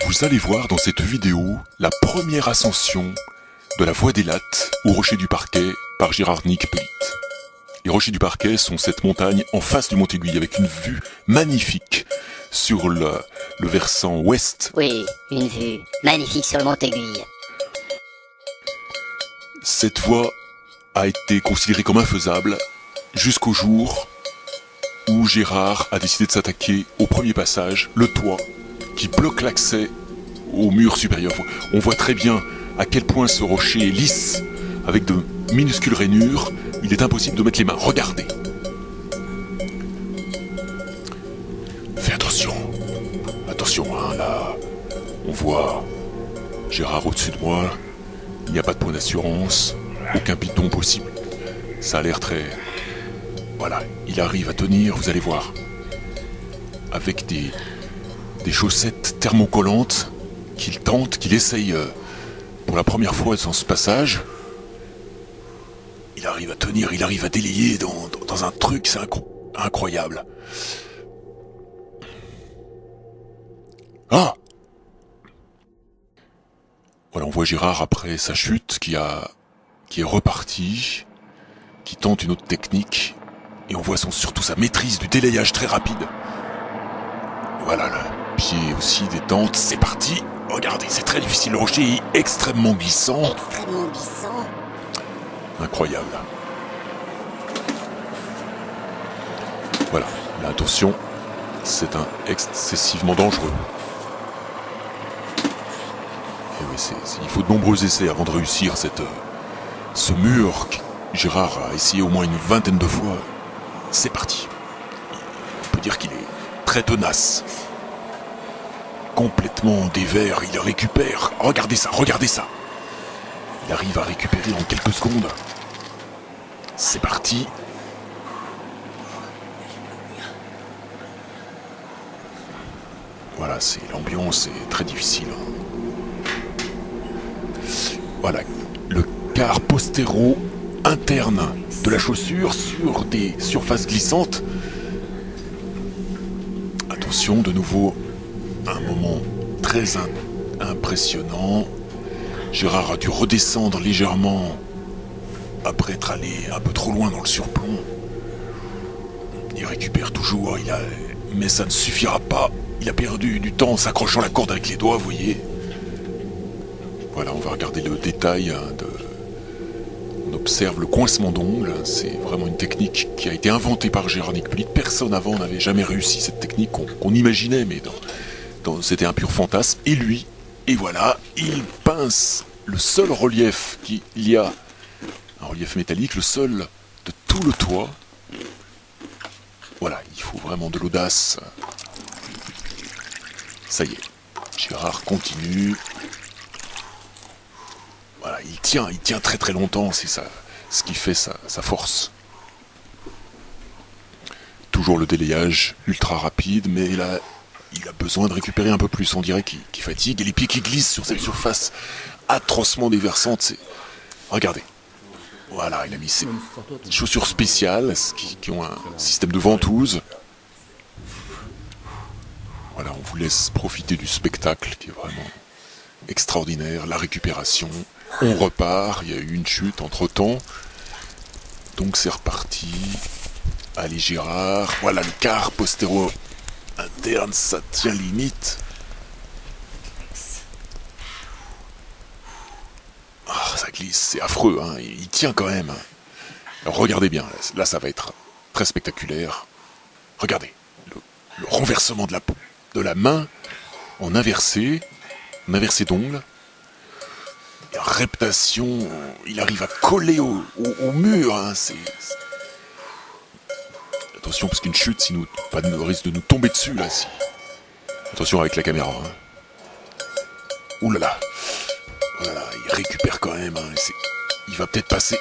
Vous allez voir dans cette vidéo la première ascension de la Voie des Lattes au Rocher du Parquet par Gérard Nick-Pelite. Les Rochers du Parquet sont cette montagne en face du Mont-Aiguille avec une vue magnifique sur le versant ouest. Oui, une vue magnifique sur le Mont-Aiguille. Cette voie a été considérée comme infaisable jusqu'au jour où Gérard a décidé de s'attaquer au premier passage, le toit, qui bloque l'accès au mur supérieur. On voit très bien à quel point ce rocher est lisse, avec de minuscules rainures. Il est impossible de mettre les mains. Regardez. Fais attention. Attention, hein, là. On voit Gérard au-dessus de moi. Il n'y a pas de point d'assurance. Aucun piton possible. Ça a l'air très... Voilà, il arrive à tenir, vous allez voir. Avec des chaussettes thermocollantes qu'il tente, qu'il essaye pour la première fois dans ce passage. Il arrive à tenir, il arrive à délayer dans un truc, c'est incroyable. Ah! Voilà, on voit Gérard après sa chute qui est reparti, qui tente une autre technique, et on voit surtout sa maîtrise du délayage très rapide. Voilà, le pied aussi détente, c'est parti. Regardez, c'est très difficile, le rocher est extrêmement glissant. Extrêmement glissant. Incroyable. Voilà, là attention, c'est excessivement dangereux. Et oui, il faut de nombreux essais avant de réussir ce mur. Gérard a essayé au moins une vingtaine de fois. C'est parti. On peut dire qu'il est très tenace. Complètement dévers, il récupère. Regardez ça, regardez ça. Il arrive à récupérer en quelques secondes. C'est parti. Voilà, l'ambiance est très difficile. Voilà, le quart postéro interne de la chaussure sur des surfaces glissantes. Attention, de nouveau, un moment très impressionnant. Gérard a dû redescendre légèrement après être allé un peu trop loin dans le surplomb. Il récupère toujours, mais ça ne suffira pas. Il a perdu du temps en s'accrochant la corde avec les doigts, vous voyez. Voilà, on va regarder le détail. On observe le coincement d'ongles. C'est vraiment une technique qui a été inventée par Gérard Nick-Pelite. Personne avant n'avait jamais réussi cette technique qu'on imaginait, mais c'était un pur fantasme. Et lui, et voilà, il pince le seul relief qu'il y a, un relief métallique, le seul de tout le toit. Voilà, il faut vraiment de l'audace. Ça y est, Gérard continue. Voilà, il tient très très longtemps, c'est ça, ce qui fait sa force. Toujours le délayage ultra rapide, mais là, il a besoin de récupérer un peu plus, on dirait qu'il fatigue, et les pieds qui glissent sur cette surface atrocement déversante, Regardez. Voilà, il a mis ses chaussures spéciales, qui ont un système de ventouse. Voilà, on vous laisse profiter du spectacle, qui est vraiment extraordinaire, la récupération. On repart, il y a eu une chute entre-temps. Donc c'est reparti. Allez Gérard, voilà le quart postéro interne, ça tient limite. Ah, ça glisse, c'est affreux, hein. Il tient quand même. Alors, regardez bien, là ça va être très spectaculaire. Regardez, le renversement de la main en inversé d'ongle. Et en reptation, il arrive à coller au mur. Hein. Attention, parce qu'une chute, pas de risque de nous tomber dessus, là. Attention avec la caméra. Hein. Ouh là là. Voilà, il récupère quand même. Hein. Il va peut-être passer